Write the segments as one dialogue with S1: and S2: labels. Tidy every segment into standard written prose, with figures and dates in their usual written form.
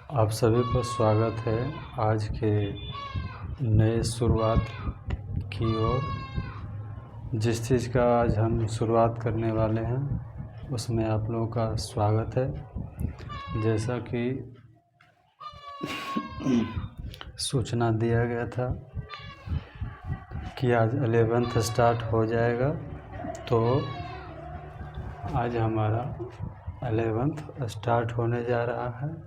S1: आप सभी को स्वागत है आज के नए शुरुआत की ओर। जिस चीज़ का आज हम शुरुआत करने वाले हैं उसमें आप लोगों का स्वागत है। जैसा कि सूचना दिया गया था कि आज 11th स्टार्ट हो जाएगा, तो आज हमारा 11th स्टार्ट होने जा रहा है।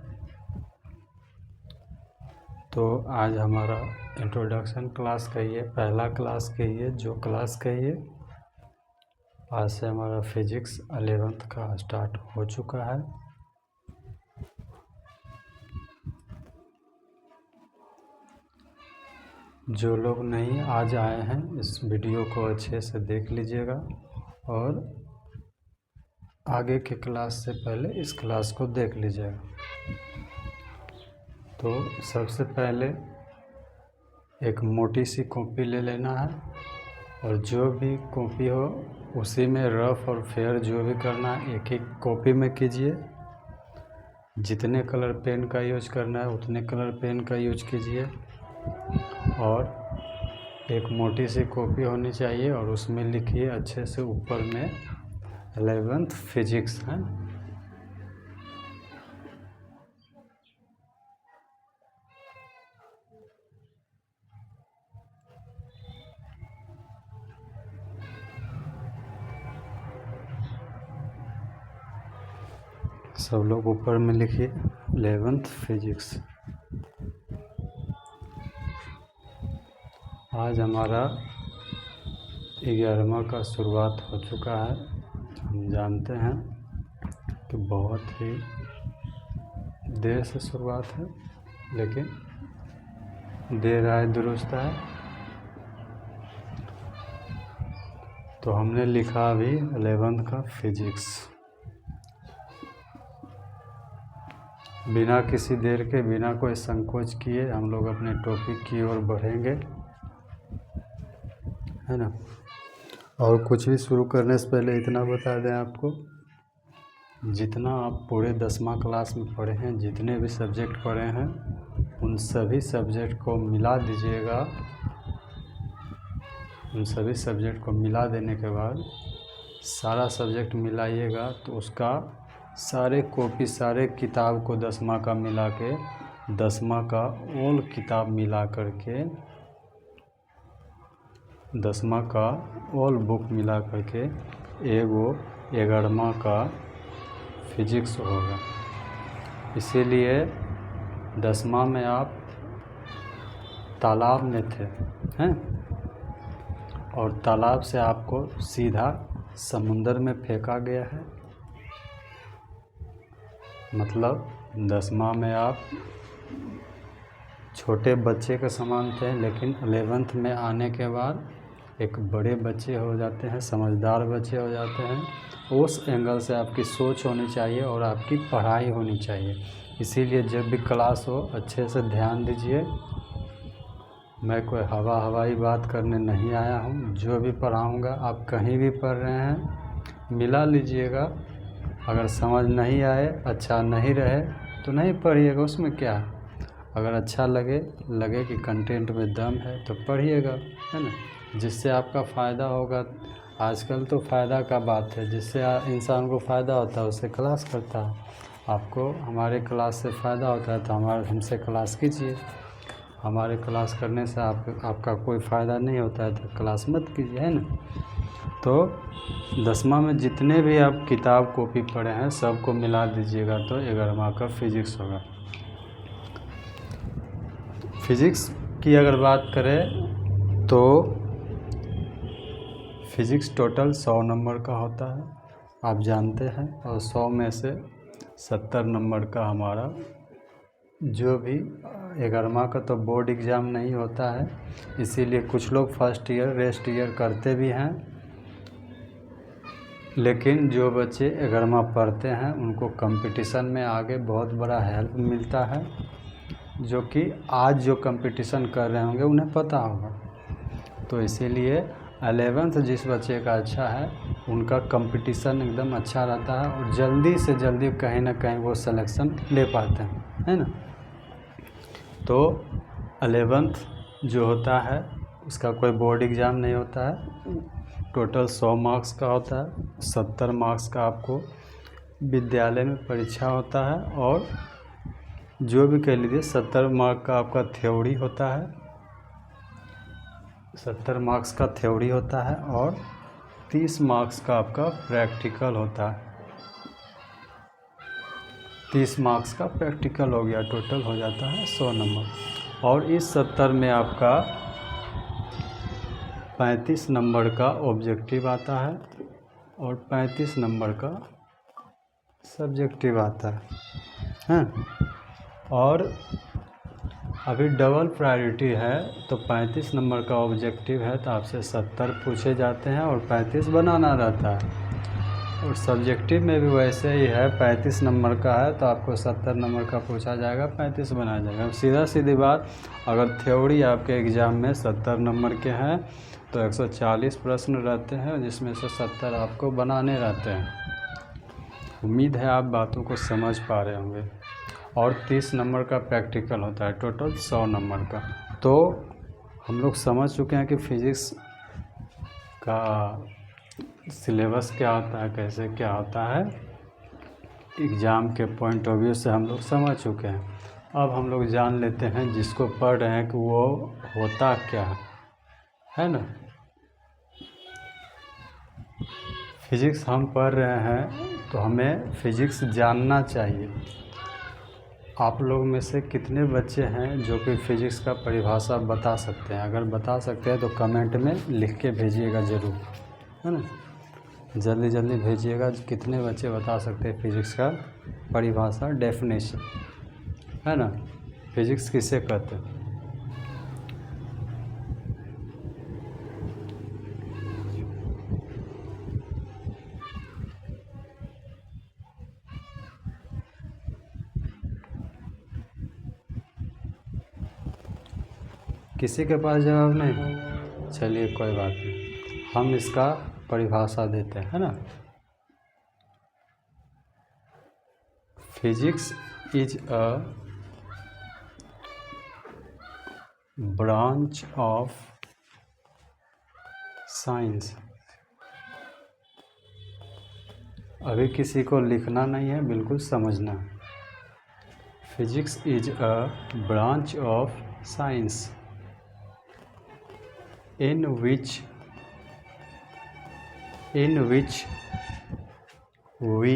S1: तो आज हमारा इंट्रोडक्शन क्लास कहिए, पहला क्लास कहिए, जो क्लास कहिए, आज से हमारा फिजिक्स 11th का स्टार्ट हो चुका है। जो लोग नहीं आज आए हैं इस वीडियो को अच्छे से देख लीजिएगा और आगे के क्लास से पहले इस क्लास को देख लीजिएगा। तो सबसे पहले एक मोटी सी कॉपी ले लेना है और जो भी कॉपी हो उसी में रफ और फेयर जो भी करना है एक एक कॉपी में कीजिए। जितने कलर पेन का यूज करना है उतने कलर पेन का यूज कीजिए और एक मोटी सी कॉपी होनी चाहिए और उसमें लिखिए अच्छे से ऊपर में 11th फिजिक्स है। सब लोग ऊपर में लिखिए 11th फिजिक्स। आज हमारा 11वां का शुरुआत हो चुका है। हम जानते हैं कि बहुत ही देर से शुरुआत है, लेकिन देर आए दुरुस्त है। तो हमने लिखा अभी 11th का फिजिक्स। बिना किसी देर के, बिना कोई संकोच किए हम लोग अपने टॉपिक की ओर बढ़ेंगे, है ना। और कुछ भी शुरू करने से पहले इतना बता दें आपको, जितना आप पूरे 10वां क्लास में पढ़े हैं, जितने भी सब्जेक्ट पढ़े हैं उन सभी सब्जेक्ट को मिला दीजिएगा। उन सभी सब्जेक्ट को मिला देने के बाद सारा सब्जेक्ट मिलाइएगा तो उसका सारे कॉपी, सारे किताब को 10वां का मिला के, 10वां का ऑल किताब मिला करके, 10वां का ऑल बुक मिला करके एगो 11वां का फिजिक्स होगा। इसीलिए 10वां में आप तालाब में थे, हैं, और तालाब से आपको सीधा समुंदर में फेंका गया है। मतलब 10वां में आप छोटे बच्चे के समान थे, लेकिन 11th में आने के बाद एक बड़े बच्चे हो जाते हैं, समझदार बच्चे हो जाते हैं। उस एंगल से आपकी सोच होनी चाहिए और आपकी पढ़ाई होनी चाहिए। इसीलिए जब भी क्लास हो अच्छे से ध्यान दीजिए। मैं कोई हवाई बात करने नहीं आया हूँ। जो भी पढ़ाऊँगा आप कहीं भी पढ़ रहे हैं मिला लीजिएगा। अगर समझ नहीं आए, अच्छा नहीं रहे तो नहीं पढ़िएगा, उसमें क्या है। अगर अच्छा लगे कि कंटेंट में दम है तो पढ़िएगा, है ना, जिससे आपका फ़ायदा होगा। आजकल तो फ़ायदा का बात है, जिससे इंसान को फ़ायदा होता है उससे क्लास करता है। आपको हमारे क्लास से फ़ायदा होता है तो हमसे क्लास कीजिए। हमारे क्लास करने से आपका कोई फ़ायदा नहीं होता है तो क्लास मत कीजिए, है ना। तो 10वां में जितने भी आप किताब कॉपी पढ़े हैं सबको मिला दीजिएगा तो 11वां का फिजिक्स होगा। फिजिक्स की अगर बात करें तो फिजिक्स टोटल 100 नंबर का होता है, आप जानते हैं। और 100 में से 70 नंबर का हमारा जो भी 11वां का तो बोर्ड एग्ज़ाम नहीं होता है, इसीलिए कुछ लोग फर्स्ट ईयर रेस्ट ईयर करते भी हैं। लेकिन जो बच्चे 11वां पढ़ते हैं उनको कंपटीशन में आगे बहुत बड़ा हेल्प मिलता है, जो कि आज जो कंपटीशन कर रहे होंगे उन्हें पता होगा। तो इसीलिए 11th जिस बच्चे का अच्छा है उनका कंपटीशन एकदम अच्छा रहता है और जल्दी से जल्दी कहीं ना कहीं वो सिलेक्शन ले पाते हैं, है ना। तो 11th जो होता है उसका कोई बोर्ड एग्ज़ाम नहीं होता है, टोटल 100 मार्क्स का होता है। 70 मार्क्स का आपको विद्यालय में परीक्षा होता है, और जो भी कह लीजिए 70 मार्क का आपका थ्योरी होता है, 70 मार्क्स का थ्योरी होता है, और 30 मार्क्स का आपका प्रैक्टिकल होता है। 30 मार्क्स का प्रैक्टिकल हो गया, टोटल हो जाता है 100 नंबर। और इस 70 में आपका 35 नंबर का ऑब्जेक्टिव आता है और 35 नंबर का सब्जेक्टिव आता है। और अभी डबल प्रायोरिटी है, तो 35 नंबर का ऑब्जेक्टिव है तो आपसे 70 पूछे जाते हैं और 35 बनाना रहता है। और सब्जेक्टिव में भी वैसे ही है, 35 नंबर का है तो आपको 70 नंबर का पूछा जाएगा, 35 बनाया जाएगा। सीधा सीधी बात, अगर थ्योरी आपके एग्ज़ाम में 70 नंबर के हैं तो 140 प्रश्न रहते हैं, जिसमें से 70 आपको बनाने रहते हैं। उम्मीद है आप बातों को समझ पा रहे होंगे। और 30 नंबर का प्रैक्टिकल होता है, टोटल 100 नंबर का। तो हम लोग समझ चुके हैं कि फिज़िक्स का सिलेबस क्या होता है, कैसे क्या होता है, एग्ज़ाम के पॉइंट ऑफ व्यू से हम लोग समझ चुके हैं। अब हम लोग जान लेते हैं जिसको पढ़ रहे हैं कि वो होता क्या है ना। फिज़िक्स हम पढ़ रहे हैं तो हमें फिज़िक्स जानना चाहिए। आप लोग में से कितने बच्चे हैं जो कि फिज़िक्स का परिभाषा बता सकते हैं? अगर बता सकते हैं तो कमेंट में लिख के भेजिएगा ज़रूर, है ना। जल्दी जल्दी भेजिएगा, कितने बच्चे बता सकते हैं फिज़िक्स का परिभाषा, डेफिनेशन, है ना। फिज़िक्स किसे कहते हैं? किसी के पास जवाब नहीं? चलिए कोई बात नहीं, हम इसका परिभाषा देते हैं, है ना। Physics is a branch of science. अभी किसी को लिखना नहीं है, बिल्कुल समझना है। Physics is a branch of science in which we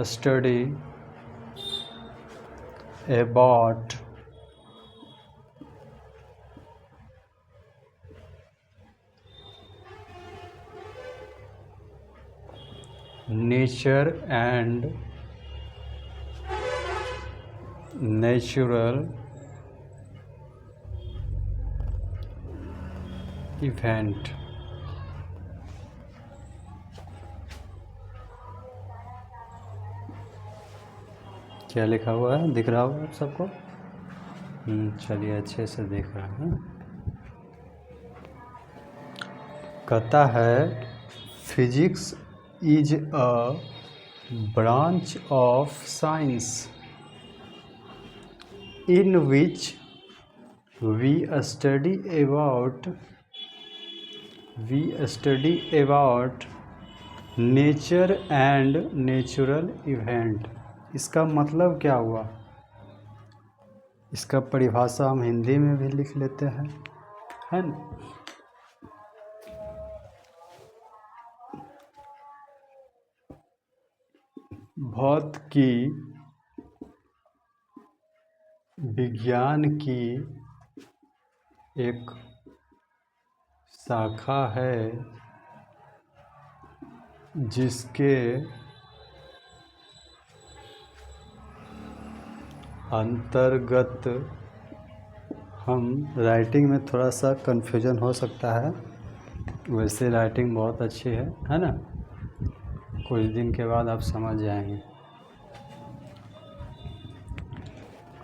S1: study about nature and natural event। क्या लिखा हुआ है, दिख रहा होगा आप सबको? चलिए अच्छे से दिख रहा है। कहता है physics is a branch of science in which we study about nature and natural event। इसका मतलब क्या हुआ? इसका परिभाषा हम हिंदी में भी लिख लेते हैं, है ना। भौतिकी विज्ञान की एक शाखा है जिसके अंतर्गत हम, राइटिंग में थोड़ा सा कन्फ्यूजन हो सकता है, वैसे राइटिंग बहुत अच्छी है ना। कुछ दिन के बाद आप समझ जाएंगे।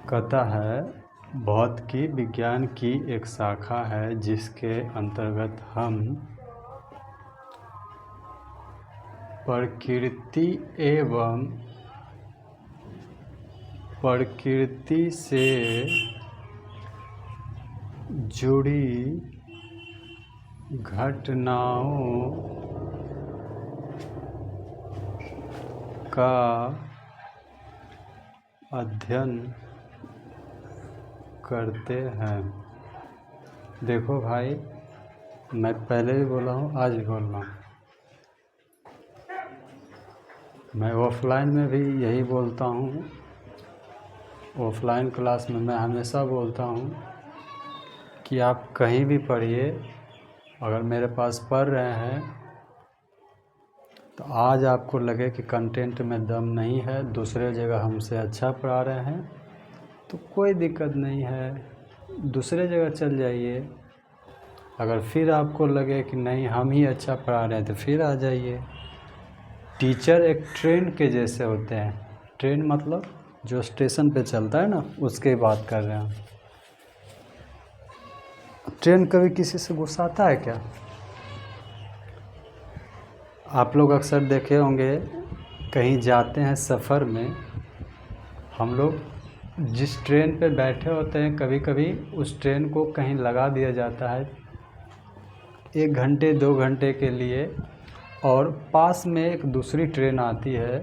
S1: कहता है भौतिकी विज्ञान की एक शाखा है जिसके अंतर्गत हम प्रकृति एवं प्रकृति से जुड़ी घटनाओं का अध्ययन करते हैं। देखो भाई, मैं पहले भी बोला हूँ, आज भी बोल रहा हूँ, मैं ऑफलाइन में भी यही बोलता हूँ। ऑफलाइन क्लास में मैं हमेशा बोलता हूँ कि आप कहीं भी पढ़िए, अगर मेरे पास पढ़ रहे हैं तो आज आपको लगे कि कंटेंट में दम नहीं है, दूसरे जगह हमसे अच्छा पढ़ा रहे हैं, तो कोई दिक्कत नहीं है, दूसरे जगह चल जाइए। अगर फिर आपको लगे कि नहीं हम ही अच्छा पढ़ा रहे हैं तो फिर आ जाइए। टीचर एक ट्रेन के जैसे होते हैं। ट्रेन मतलब जो स्टेशन पे चलता है ना, उसकी बात कर रहे हैं। ट्रेन कभी किसी से गुस्साता है क्या? आप लोग अक्सर देखे होंगे, कहीं जाते हैं सफ़र में, हम लोग जिस ट्रेन पे बैठे होते हैं, कभी कभी उस ट्रेन को कहीं लगा दिया जाता है 1 घंटे 2 घंटे के लिए, और पास में एक दूसरी ट्रेन आती है,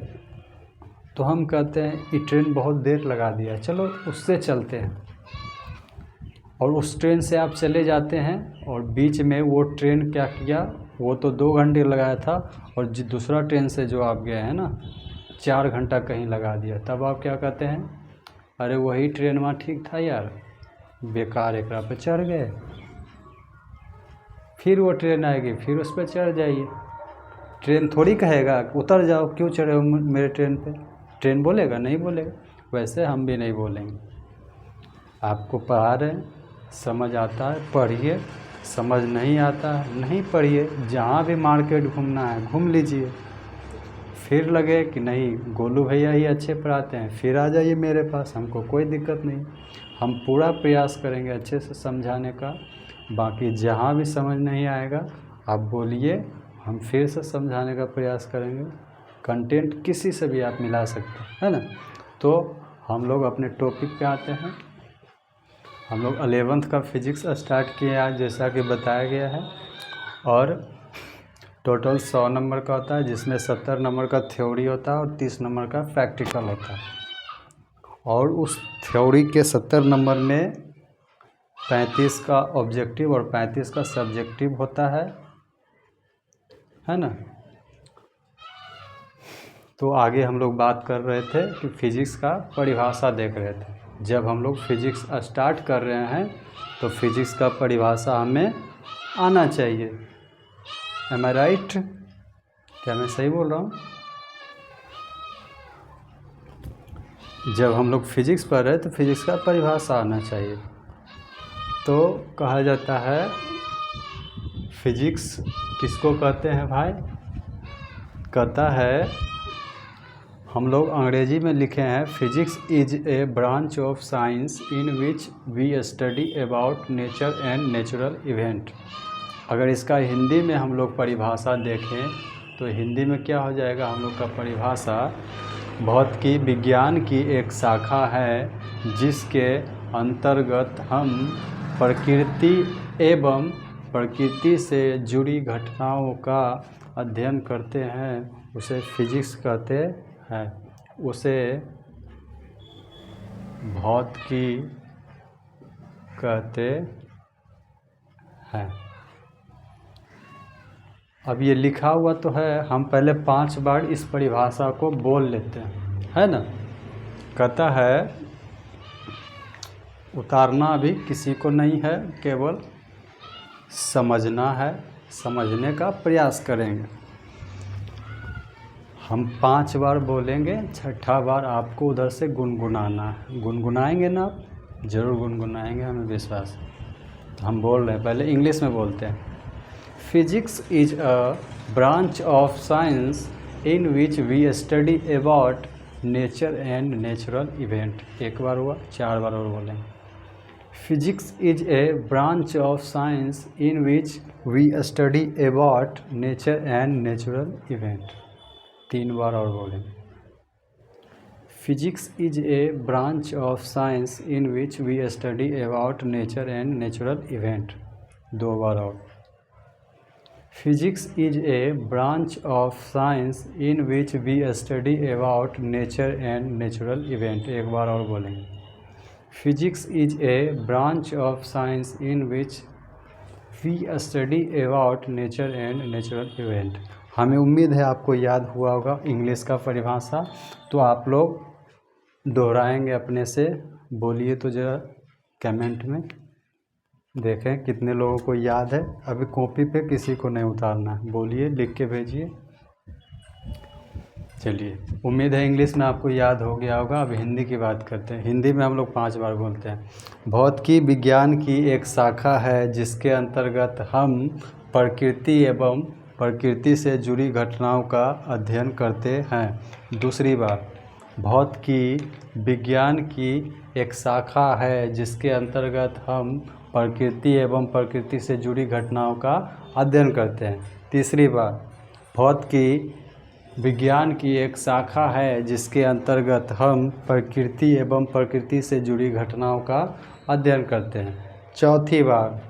S1: तो हम कहते हैं ये ट्रेन बहुत देर लगा दिया, चलो उससे चलते हैं। और उस ट्रेन से आप चले जाते हैं, और बीच में वो ट्रेन क्या किया, वो तो 2 घंटे लगाया था, और दूसरा ट्रेन से जो आप गए हैं ना, 4 घंटा कहीं लगा दिया। तब आप क्या कहते हैं, अरे वही ट्रेन वहाँ ठीक था यार, बेकार एकरा पे चढ़ गए। फिर वो ट्रेन आएगी, फिर उस पर चढ़ जाइए। ट्रेन थोड़ी कहेगा उतर जाओ, क्यों चढ़े हो मेरे ट्रेन पे? ट्रेन बोलेगा? नहीं बोलेगा। वैसे हम भी नहीं बोलेंगे। आपको पढ़ा रहे हैं, समझ आता है पढ़िए, समझ नहीं आता है नहीं पढ़िए। जहाँ भी मार्केट घूमना है घूम लीजिए। फिर लगे कि नहीं गोलू भैया ही अच्छे पढ़ाते हैं, फिर आ जाइए मेरे पास, हमको कोई दिक्कत नहीं। हम पूरा प्रयास करेंगे अच्छे से समझाने का। बाकी जहाँ भी समझ नहीं आएगा आप बोलिए, हम फिर से समझाने का प्रयास करेंगे। कंटेंट किसी से भी आप मिला सकते हैं, है ना। तो हम लोग अपने टॉपिक पे आते हैं। हम लोग 11th का फिजिक्स स्टार्ट किए आज, जैसा कि बताया गया है, और टोटल 100 नंबर का होता है, जिसमें 70 नंबर का थ्योरी होता है और 30 नंबर का प्रैक्टिकल होता है। और उस थ्योरी के 70 नंबर में 35 का ऑब्जेक्टिव और 35 का सब्जेक्टिव होता है ना। तो आगे हम लोग बात कर रहे थे कि फिजिक्स का परिभाषा देख रहे थे। जब हम लोग फिजिक्स स्टार्ट कर रहे हैं तो फिजिक्स का परिभाषा हमें आना चाहिए। एम आई राइट? क्या मैं सही बोल रहा हूँ? जब हम लोग फिजिक्स पढ़ रहे हैं तो फिजिक्स का परिभाषा आना चाहिए। तो कहा जाता है फिजिक्स किसको कहते हैं भाई? कहता है, हम लोग अंग्रेजी में लिखे हैं, physics is a branch of science in which we study about nature and natural event. अगर इसका हिंदी में हम लोग परिभाषा देखें तो हिंदी में क्या हो जाएगा हम लोग का परिभाषा? भौतिकी विज्ञान की एक शाखा है जिसके अंतर्गत हम प्रकृति एवं प्रकृति से जुड़ी घटनाओं का अध्ययन करते हैं, उसे फिजिक्स कहते हैं, उसे भौतिकी कहते हैं। अब ये लिखा हुआ तो है, हम पहले 5 बार इस परिभाषा को बोल लेते हैं, है ना। कहता है, उतारना अभी किसी को नहीं है, केवल समझना है, समझने का प्रयास करेंगे। हम 5 बार बोलेंगे, 6ठा बार आपको उधर से गुनगुनाना है। गुनगुनाएंगे ना आप? ज़रूर गुनगुनाएंगे, हमें विश्वास है। तो हम बोल रहे हैं, पहले इंग्लिश में बोलते हैं। Physics is a branch of science in which we study about nature and natural event. 1 बार हुआ, 4 बार और बोलेंगे। Physics is a branch of science in which we study about nature and natural event. 3 बार और बोलेंगे। Physics is a branch of science in which we study about nature and natural event. 2 बार और। Physics is a branch of science in which we study about nature and natural event. 1 बार और बोलेंगे। Physics is a branch of science in which we study about nature and natural event. हमें उम्मीद है आपको याद हुआ होगा इंग्लिश का परिभाषा, तो आप लोग दोहराएंगे अपने से। बोलिए तो ज़रा कमेंट में, देखें कितने लोगों को याद है। अभी कॉपी पे किसी को नहीं उतारना है, बोलिए, लिख के भेजिए। चलिए, उम्मीद है इंग्लिश में आपको याद हो गया होगा। अब हिंदी की बात करते हैं। हिंदी में हम लोग 5 बार बोलते हैं। भौतिकी विज्ञान की एक शाखा है जिसके अंतर्गत हम प्रकृति एवं प्रकृति से जुड़ी घटनाओं का अध्ययन करते हैं। दूसरी बार, भौतिकी विज्ञान की एक शाखा है जिसके अंतर्गत हम प्रकृति एवं प्रकृति से जुड़ी घटनाओं का अध्ययन करते हैं। तीसरी बार, भौतिकी विज्ञान की एक शाखा है जिसके अंतर्गत हम प्रकृति एवं प्रकृति से जुड़ी घटनाओं का अध्ययन करते हैं। चौथी बार,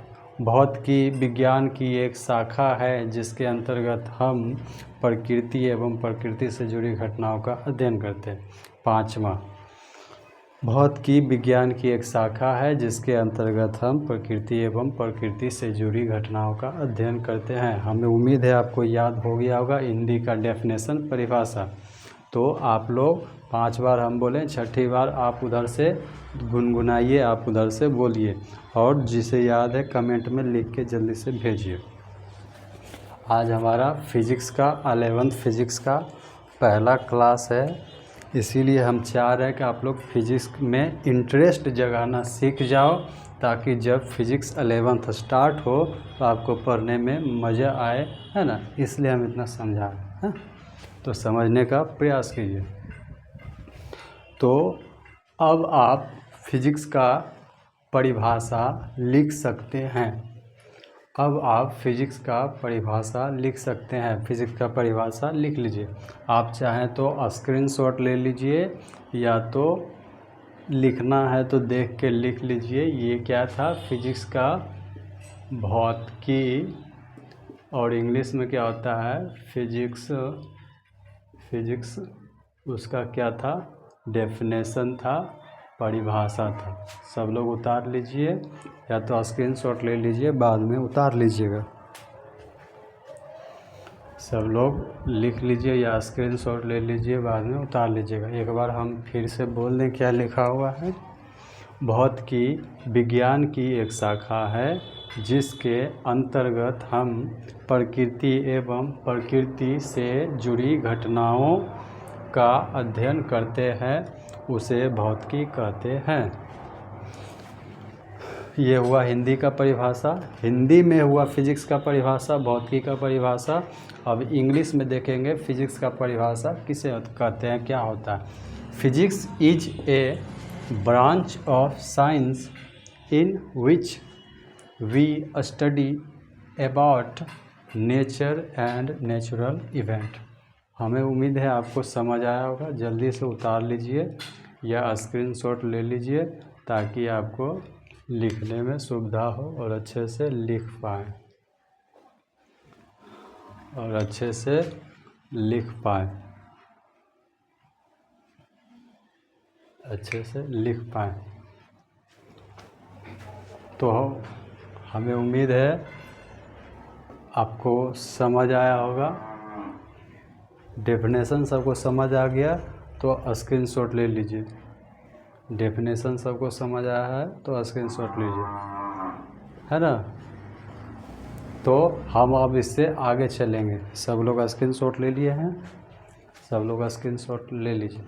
S1: भौतिकी विज्ञान की एक शाखा है जिसके अंतर्गत हम प्रकृति एवं प्रकृति से जुड़ी घटनाओं का अध्ययन करते हैं। 5वां, भौतिकी विज्ञान की एक शाखा है जिसके अंतर्गत हम प्रकृति एवं प्रकृति से जुड़ी घटनाओं का अध्ययन करते हैं। हमें उम्मीद है आपको याद हो गया होगा हिंदी का डेफिनेशन, परिभाषा। तो आप लोग 5 बार हम बोलें, 6ठी बार आप उधर से गुनगुनाइए, आप उधर से बोलिए, और जिसे याद है कमेंट में लिख के जल्दी से भेजिए। आज हमारा फिजिक्स का 11th फिजिक्स का पहला क्लास है, इसीलिए हम चाह रहे हैं कि आप लोग फिजिक्स में इंटरेस्ट जगाना सीख जाओ, ताकि जब फिजिक्स 11th स्टार्ट हो तो आपको पढ़ने में मज़ा आए, है ना। इसलिए हम इतना समझा रहे हैं, तो समझने का प्रयास कीजिए। तो अब आप फिजिक्स का परिभाषा लिख सकते हैं। अब आप फिजिक्स का परिभाषा लिख सकते हैं। फिजिक्स का परिभाषा लिख लीजिए। आप चाहें तो स्क्रीनशॉट ले लीजिए, या तो लिखना है तो देख के लिख लीजिए। ये क्या था, फिजिक्स का भौतिकी, और इंग्लिश में क्या होता है फिजिक्स उसका क्या था, डेफिनेशन था, परिभाषा था। सब लोग उतार लीजिए, या तो स्क्रीनशॉट ले लीजिए, बाद में उतार लीजिएगा। सब लोग लिख लीजिए या स्क्रीनशॉट ले लीजिए, बाद में उतार लीजिएगा। एक बार हम फिर से बोल दें क्या लिखा हुआ है। भौतिकी विज्ञान की एक शाखा है जिसके अंतर्गत हम प्रकृति एवं प्रकृति से जुड़ी घटनाओं का अध्ययन करते हैं, उसे भौतिकी कहते हैं। ये हुआ हिंदी का परिभाषा। हिंदी में हुआ फिजिक्स का परिभाषा, भौतिकी का परिभाषा। अब इंग्लिश में देखेंगे फिजिक्स का परिभाषा किसे कहते हैं, क्या होता है। Physics is a branch of science in which we study about nature and natural event. हमें उम्मीद है आपको समझ आया होगा। जल्दी से उतार लीजिए या स्क्रीनशॉट ले लीजिए, ताकि आपको लिखने में सुविधा हो और अच्छे से लिख पाएँ, तो हमें उम्मीद है आपको समझ आया होगा। डेफिनेशन सबको समझ आ गया तो स्क्रीनशॉट ले लीजिए। डेफिनेशन सबको समझ आया है तो स्क्रीनशॉट लीजिए, है ना। तो हम अब इससे आगे चलेंगे। सब लोग स्क्रीनशॉट ले लिए हैं, सब लोग स्क्रीनशॉट ले लीजिए।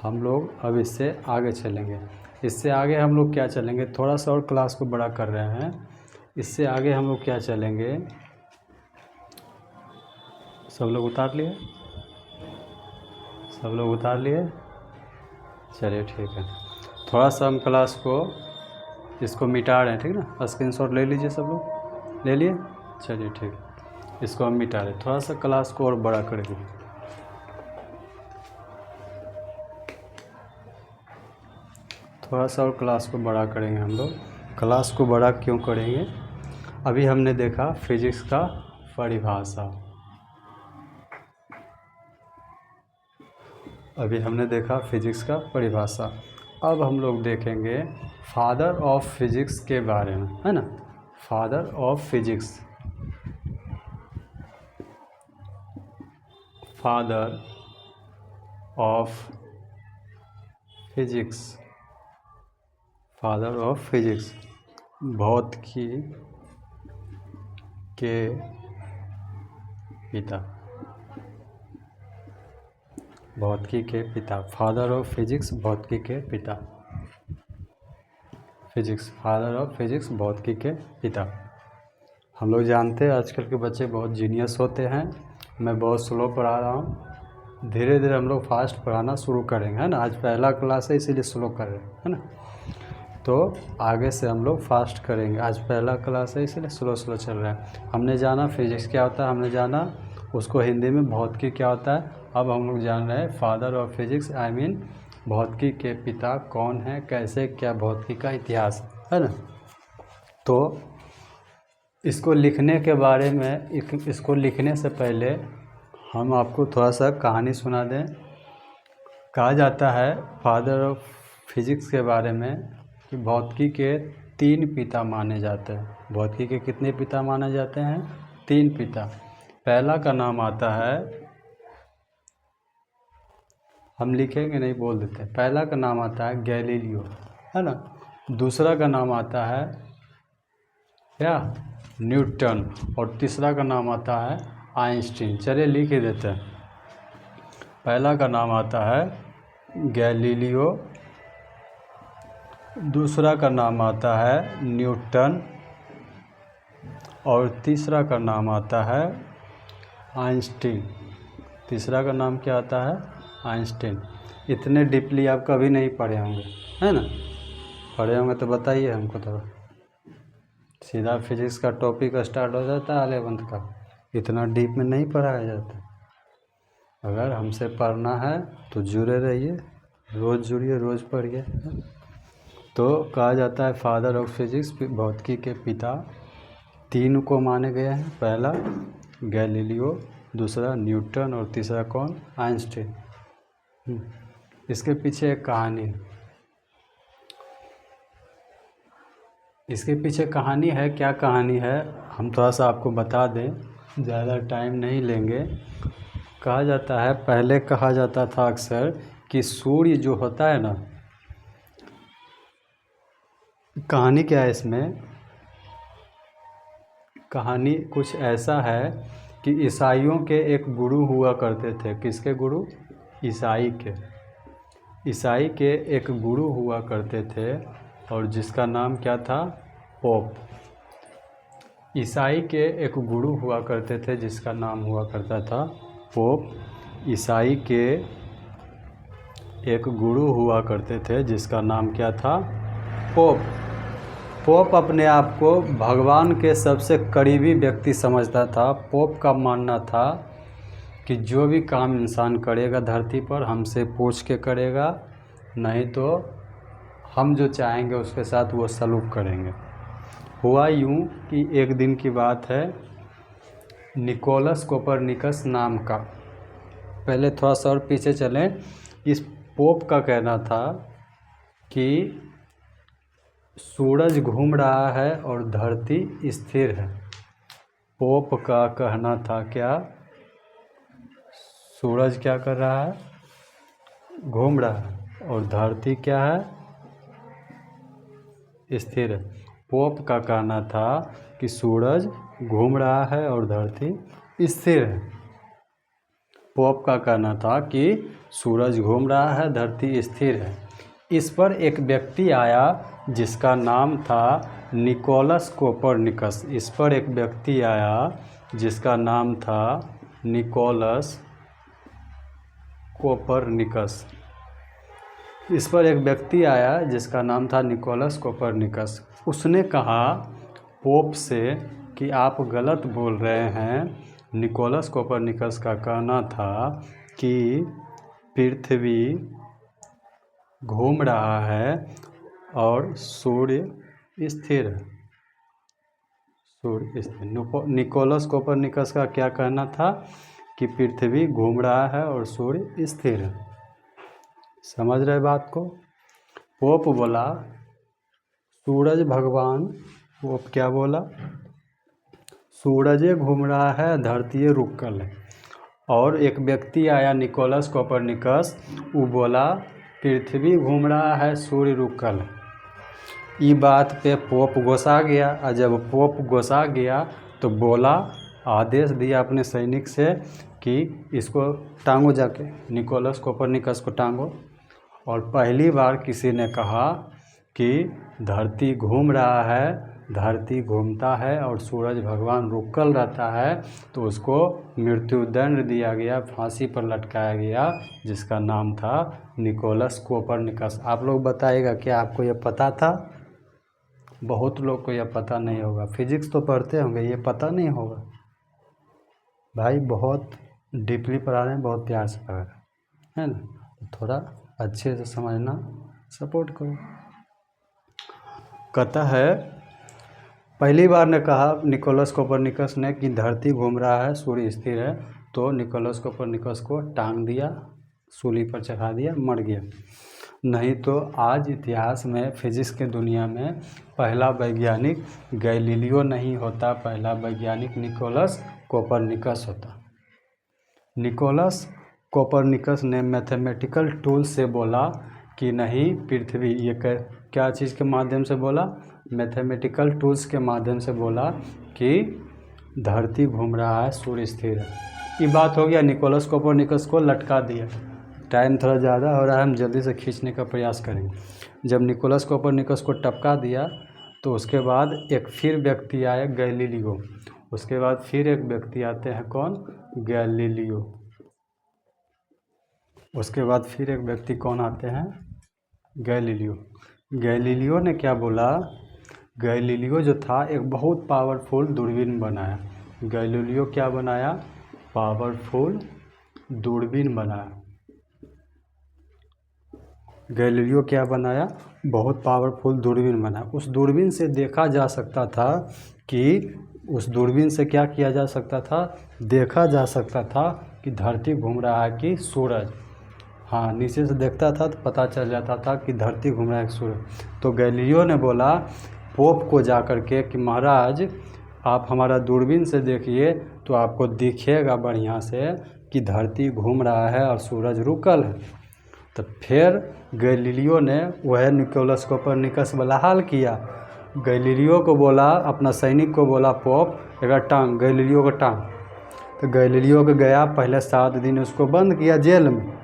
S1: हम लोग अब इससे आगे चलेंगे। इससे आगे हम लोग क्या चलेंगे, थोड़ा सा और क्लास को बड़ा कर रहे हैं। इससे आगे हम लोग क्या चलेंगे, सब लोग उतार लिए, सब लोग उतार लिए। चलिए ठीक है, थोड़ा सा हम क्लास को इसको मिटा रहे हैं, ठीक ना। स्क्रीनशॉट ले लीजिए, सब लोग ले लिए। चलिए ठीक है, इसको हम मिटा रहे हैं। थोड़ा सा क्लास को और बड़ा कर दीजिए। थोड़ा सा और क्लास को बड़ा करेंगे हम लोग। क्लास को बड़ा क्यों करेंगे? अभी हमने देखा फिजिक्स का परिभाषा, अभी हमने देखा फिजिक्स का परिभाषा। अब हम लोग देखेंगे फादर ऑफ फिजिक्स के बारे में, है ना। Father of physics, father of physics, father of physics, भौतिकी के पिता, भौतिकी के पिता। फादर ऑफ फिजिक्स, भौतिकी के पिता। फिजिक्स, फादर ऑफ फिजिक्स, भौतिकी के पिता। हम लोग जानते हैं आजकल के बच्चे बहुत जीनियस होते हैं। मैं बहुत स्लो पढ़ा रहा हूँ, धीरे धीरे हम लोग फास्ट पढ़ाना शुरू करेंगे, है ना। आज पहला क्लास है इसीलिए स्लो कर रहे हैं, है ना। तो आगे से हम लोग फास्ट करेंगे। आज पहला क्लास है इसीलिए स्लो स्लो चल रहा है। हमने जाना फिजिक्स क्या होता है, हमने जाना उसको हिंदी में भौतिकी क्या होता है। अब हम लोग जान रहे हैं father of physics, I mean भौतिकी के पिता कौन है, कैसे क्या भौतिकी का इतिहास है ना। तो इसको लिखने के बारे में, इसको लिखने से पहले हम आपको थोड़ा सा कहानी सुना दें। कहा जाता है फादर ऑफ फिजिक्स के बारे में कि भौतिकी के 3 पिता माने जाते हैं। भौतिकी के कितने पिता माने जाते हैं? 3 पिता। पहला का नाम आता है, हम लिखेंगे नहीं, बोल देते हैं। पहला का नाम आता है गैलीलियो, है ना। दूसरा का नाम आता है क्या? न्यूटन। और तीसरा का नाम आता है आइंस्टीन। चलिए लिख ही देते हैं। पहला का नाम आता है गैलीलियो, दूसरा का नाम आता है न्यूटन और तीसरा का नाम आता है आइंस्टीन। तीसरा का नाम क्या आता है? आइंस्टीन। इतने डीपली आप कभी नहीं पढ़े होंगे, है ना। पढ़े होंगे तो बताइए हमको थोड़ा। सीधा फिजिक्स का टॉपिक स्टार्ट हो जाता है 11th का, इतना डीप में नहीं पढ़ाया जाता। अगर हमसे पढ़ना है तो जुड़े रहिए, रोज़ जुड़िए, रोज़ पढ़िए। तो कहा जाता है फादर ऑफ फिजिक्स, भौतिकी के पिता 3 को माने गए हैं। पहला गैलीलियो, दूसरा न्यूटन और तीसरा कौन? आइंस्टीन। इसके पीछे एक कहानी है, इसके पीछे कहानी है। क्या कहानी है हम थोड़ा सा आपको बता दें, ज़्यादा टाइम नहीं लेंगे। कहा जाता है, पहले कहा जाता था अक्सर कि सूर्य जो होता है ना, कहानी क्या है इसमें? कहानी कुछ ऐसा है कि ईसाइयों के एक गुरु हुआ करते थे। किसके गुरु? ईसाई के। ईसाई के एक गुरु हुआ करते थे और जिसका नाम क्या था? पोप। ईसाई के एक गुरु हुआ करते थे जिसका नाम हुआ करता था पोप। ईसाई के एक गुरु हुआ करते थे जिसका नाम क्या था? पोप। पोप अपने आप को भगवान के सबसे करीबी व्यक्ति समझता था। पोप का मानना था कि जो भी काम इंसान करेगा धरती पर, हमसे पूछ के करेगा, नहीं तो हम जो चाहेंगे उसके साथ वो सलूक करेंगे। हुआ यूँ कि एक दिन की बात है, निकोलस कोपरनिकस नाम का, पहले थोड़ा सा और पीछे चलें। इस पोप का कहना था कि सूरज घूम रहा है और धरती स्थिर है। पोप का कहना था क्या? सूरज क्या कर रहा है? घूम रहा है और धरती क्या है? स्थिर है। पोप का कहना था कि सूरज घूम रहा है और धरती स्थिर है। पोप का कहना था कि सूरज घूम रहा है, धरती स्थिर है। इस पर एक व्यक्ति आया जिसका नाम था निकोलस कोपरनिकस। इस पर एक व्यक्ति आया जिसका नाम था निकोलस कोपरनिकस। इस पर एक व्यक्ति आया जिसका नाम था निकोलस कोपरनिकस। उसने कहा पोप से कि आप गलत बोल रहे हैं। निकोलस कोपरनिकस का कहना था कि पृथ्वी घूम रहा है और सूर्य स्थिर है। सूर्य स्थिर। निकोलस कोपरनिकस का क्या कहना था कि पृथ्वी घूम रहा है और सूर्य स्थिर है। समझ रहे बात को। पोप बोला सूरज भगवान, पोप क्या बोला, सूरज घूम रहा है, धरती रुकल है। और एक व्यक्ति आया निकोलस कोपरनिकस, वो बोला पृथ्वी घूम रहा है, सूर्य रुकल है। ये बात पे पोप गोसा गया, और जब पोप गोसा गया तो बोला, आदेश दिया अपने सैनिक से कि इसको टांगो, जाके निकोलस कोपरनिकस को टांगो। और पहली बार किसी ने कहा कि धरती घूम रहा है, धरती घूमता है और सूरज भगवान रुकल रहता है, तो उसको मृत्युदंड दिया गया, फांसी पर लटकाया गया, जिसका नाम था निकोलस कोपरनिकस। आप लोग बताइएगा, क्या आपको ये पता था? बहुत लोग को यह पता नहीं होगा। फिजिक्स तो पढ़ते होंगे, ये पता नहीं होगा। भाई बहुत डीपली पढ़ा रहे हैं, बहुत प्यार से पढ़ा रहे हैं, है ना। थोड़ा अच्छे से समझना, सपोर्ट करो। कहता है पहली बार ने कहा निकोलस कोपरनिकस ने कि धरती घूम रहा है, सूर्य स्थिर है, तो निकोलस कोपरनिकस को टांग दिया, सूली पर चढ़ा दिया, मर गया। नहीं तो आज इतिहास में फिजिक्स के दुनिया में पहला वैज्ञानिक गैलीलियो नहीं होता, पहला वैज्ञानिक निकोलस कोपरनिकस होता। निकोलस कोपरनिकस ने मैथमेटिकल टूल से बोला कि नहीं, पृथ्वी, ये क्या चीज़ के माध्यम से बोला? मैथमेटिकल टूल्स के माध्यम से बोला कि धरती घूम रहा है, सूर्य स्थिर है। ये बात हो गया, निकोलस कोपरनिकस को लटका दिया। टाइम थोड़ा ज़्यादा हो रहा है, हम जल्दी से खींचने का प्रयास करेंगे। जब निकोलस कोपरनिकस को टपका दिया तो उसके बाद एक फिर व्यक्ति आया, गैलीलियो। उसके बाद फिर एक व्यक्ति आते हैं, कौन? गैलीलियो। उसके बाद फिर एक व्यक्ति कौन आते हैं? गैलीलियो। गैलीलियो ने क्या बोला? गैलीलियो जो था एक बहुत पावरफुल दूरबीन बनाया। गैलीलियो क्या बनाया? पावरफुल दूरबीन बनाया। गैलीलियो क्या बनाया? बहुत पावरफुल दूरबीन बनाया। उस दूरबीन से देखा जा सकता था कि उस दूरबीन से क्या किया जा सकता था? देखा जा सकता था कि धरती घूम रहा है कि सूरज। हाँ, नीचे से देखता था तो पता चल जाता था कि धरती घूम रहा है कि सूरज। तो गैलीलियो ने बोला पोप को जा कर के कि महाराज, आप हमारा दूरबीन से देखिए तो आपको दिखेगा बढ़िया से कि धरती घूम रहा है और सूरज रुकल है। तो फिर गैलीलियो ने वह निकोलस कोपरनिकस वाला हाल किया। गैलीलियो को बोला, अपना सैनिक को बोला, पोप एक टांग, गैलीलियो को टांग। तो गैलीलियो को गया, पहले 7 दिन उसको बंद किया जेल में,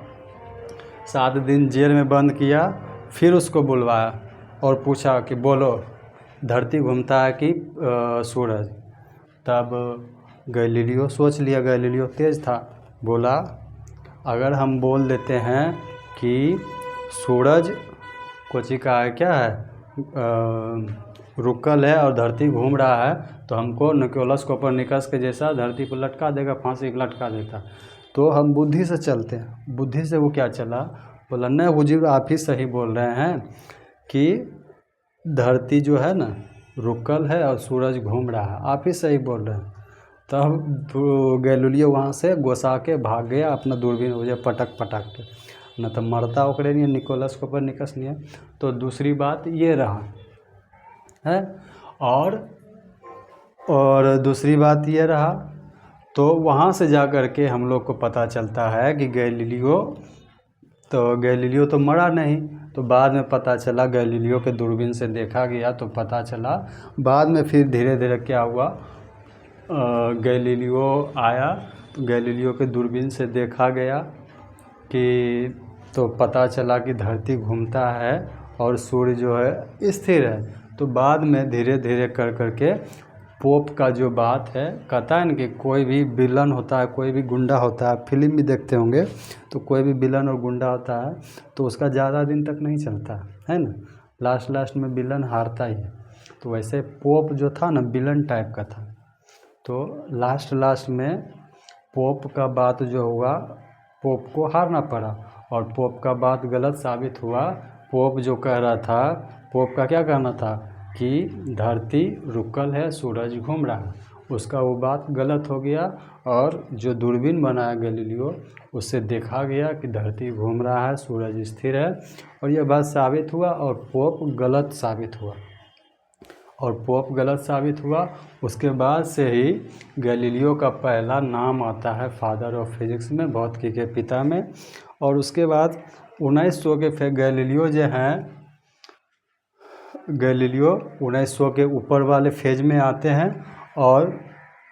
S1: 7 दिन जेल में बंद किया। फिर उसको बुलवाया और पूछा कि बोलो, धरती घूमता है कि सूरज? तब गैलीलियो सोच लिया, गैलीलियो तेज था, बोला अगर हम बोल देते हैं कि सूरज कोची का है, क्या है, रुकल है और धरती घूम रहा है, तो हमको निकोलस कोपरनिकस के जैसा धरती पर लटका देगा, फांसी पर लटका देता। तो हम बुद्धि से चलते हैं। बुद्धि से वो क्या चला, बोला नहीं हुजूर, आप ही सही बोल रहे हैं कि धरती जो है ना रुकल है और सूरज घूम रहा है, आप ही सही बोल रहे हैं। तब गैलीलियो वहाँ से गोसा के भाग गया, अपना दूरबीन वजह पटक के, न तो मरता ओकरे नहीं, निकोलस कोपरनिकस नहीं है। तो दूसरी बात ये रहा है, और दूसरी बात ये रहा, तो वहाँ से जा कर के हम लोग को पता चलता है कि गैलीलियो तो मरा नहीं। तो बाद में पता चला, गैलीलियो के दूरबीन से देखा गया तो पता चला, बाद में फिर धीरे धीरे क्या हुआ, गैलीलियो आया तो गैलीलियो के दूरबीन से देखा गया कि, तो पता चला कि धरती घूमता है और सूर्य जो है स्थिर है। तो बाद में धीरे धीरे कर के पोप का जो बात है, कहता है ना कि कोई भी विलन होता है, कोई भी गुंडा होता है, फिल्म भी देखते होंगे, तो कोई भी विलन और गुंडा होता है तो उसका ज़्यादा दिन तक नहीं चलता है ना, लास्ट में विलन हारता ही है। तो वैसे पोप जो था ना, विलन टाइप का था। तो लास्ट में पोप का बात जो हुआ, पोप को हारना पड़ा और पोप का बात गलत साबित हुआ। पोप जो कह रहा था पोप का क्या कहना था कि धरती रुकल है, सूरज घूम रहा है। उसका वो बात गलत हो गया और जो दूरबीन बनाया गैलीलियो उससे देखा गया कि धरती घूम रहा है, सूरज स्थिर है, और यह बात साबित हुआ और पोप गलत साबित हुआ। और पोप गलत साबित हुआ, उसके बाद से ही गैलीलियो का पहला नाम आता है फादर ऑफ फिजिक्स में, भौतिकी के पिता में। और उसके बाद 1900 के गैलीलियो जो हैं, गैलीलियो 1900 के ऊपर वाले फेज में आते हैं। और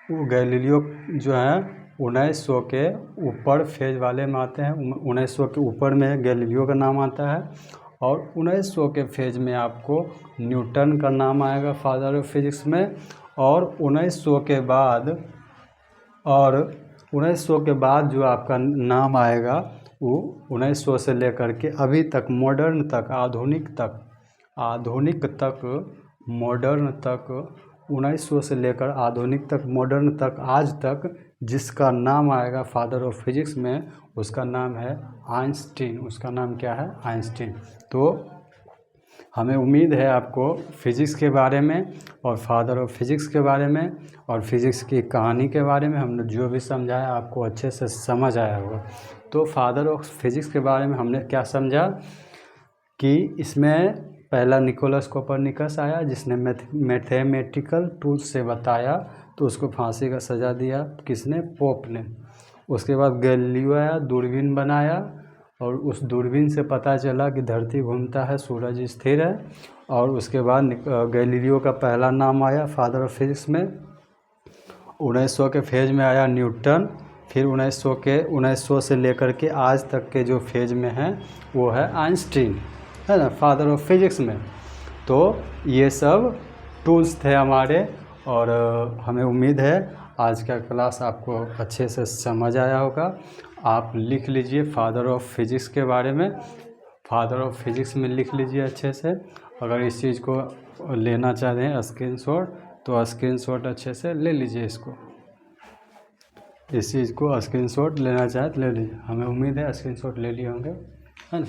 S1: गैलीलियो जो हैं 1900 के ऊपर फेज वाले में आते हैं। 1900 के ऊपर में गैलीलियो का नाम आता है। और 1900 के फेज में आपको न्यूटन का नाम आएगा फादर ऑफ फिजिक्स में। और 1900 के बाद जो आपका नाम आएगा वो 1900 से लेकर के अभी तक मॉडर्न तक, आधुनिक तक मॉडर्न तक, 1900 से लेकर आधुनिक तक, मॉडर्न तक, आज तक जिसका नाम आएगा फादर ऑफ फिजिक्स में उसका नाम है आइंस्टीन। उसका नाम क्या है? आइंस्टीन। तो हमें उम्मीद है आपको फिजिक्स के बारे में और फादर ऑफ फिजिक्स के बारे में और फिजिक्स की कहानी के बारे में हमने जो भी समझाया आपको अच्छे से समझ आया होगा। तो फादर ऑफ फिजिक्स के बारे में हमने क्या समझा कि इसमें पहला निकोलस कोपरनिकस आया जिसने मैथमेटिकल टूल्स से बताया, तो उसको फांसी का सज़ा दिया। किसने? पोप ने। उसके बाद गैलीलियो आया, दूरबीन बनाया और उस दूरबीन से पता चला कि धरती घूमता है, सूरज स्थिर है। और उसके बाद गैलीलियो का पहला नाम आया फादर ऑफ फिजिक्स में। 1900 के फेज में आया न्यूटन। फिर 1900 से लेकर के आज तक के जो फेज में है वो है आइंस्टीन, है ना, फादर ऑफ फिजिक्स में। तो ये सब टूल्स थे हमारे, और हमें उम्मीद है आज का क्लास आपको अच्छे से समझ आया होगा। आप लिख लीजिए फादर ऑफ फिजिक्स के बारे में, फादर ऑफ फिजिक्स में लिख लीजिए अच्छे से। अगर इस चीज़ को लेना चाहते हैं स्क्रीनशॉट, तो स्क्रीनशॉट अच्छे से ले लीजिए। इसको, इस चीज़ को स्क्रीनशॉट लेना चाहे तो ले लीजिए। हमें उम्मीद है स्क्रीनशॉट ले लिए होंगे, है ना।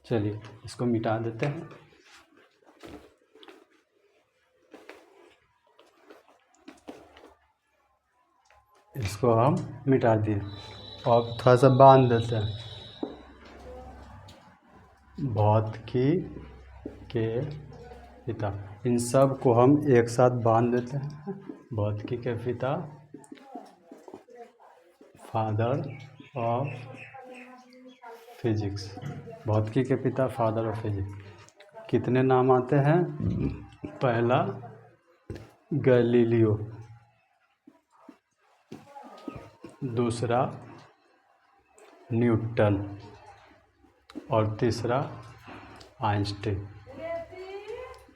S1: चलिए इसको मिटा देते हैं। इसको हम मिटा दिए और थोड़ा सा बांध देते हैं। भौतिकी के पिता, इन सब को हम एक साथ बांध देते हैं। भौतिकी के पिता, फादर ऑफ फिजिक्स, भौतिकी के पिता फादर ऑफ फिजिक्स। कितने नाम आते हैं? पहला गैलीलियो, दूसरा न्यूटन और तीसरा आइंस्टीन।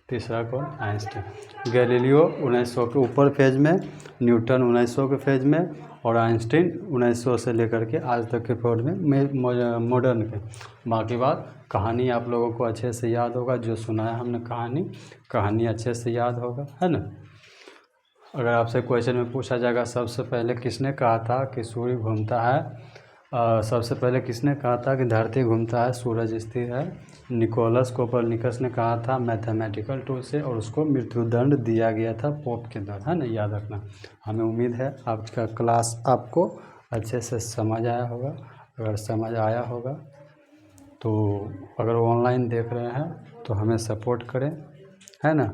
S1: तीसरा कौन? आइंस्टीन। गैलीलियो 1900 के ऊपर फेज में, न्यूटन 1900 के फेज में और आइंस्टीन 1900 से लेकर के आज तक के फेज में मॉडर्न के। बाकी बात कहानी आप लोगों को अच्छे से याद होगा, जो सुनाया हमने कहानी अच्छे से याद होगा, है ना। अगर आपसे क्वेश्चन में पूछा जाएगा सबसे पहले किसने कहा था कि सूर्य घूमता है, सबसे पहले किसने कहा था कि धरती घूमता है, सूरज स्थिर है? निकोलस कोपरनिकस ने कहा था मैथमेटिकल टूल से, और उसको मृत्युदंड दिया गया था पोप के द्वारा, है ना, याद रखना। हमें उम्मीद है आज का क्लास आपको अच्छे से समझ आया होगा। अगर समझ आया होगा तो अगर ऑनलाइन देख रहे हैं तो हमें सपोर्ट करें, है ना।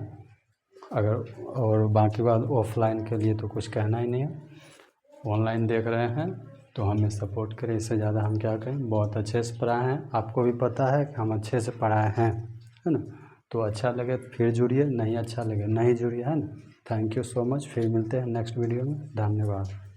S1: अगर और बाकी बात ऑफलाइन के लिए तो कुछ कहना ही नहीं है। ऑनलाइन देख रहे हैं तो हमें सपोर्ट करें, इससे ज़्यादा हम क्या करें। बहुत अच्छे से पढ़ाए हैं, आपको भी पता है कि हम अच्छे से पढ़ाए हैं, है ना। तो अच्छा लगे तो फिर जुड़िए, नहीं अच्छा लगे नहीं जुड़िए, है ना। Thank you so much. फिर मिलते हैं नेक्स्ट वीडियो में। धन्यवाद।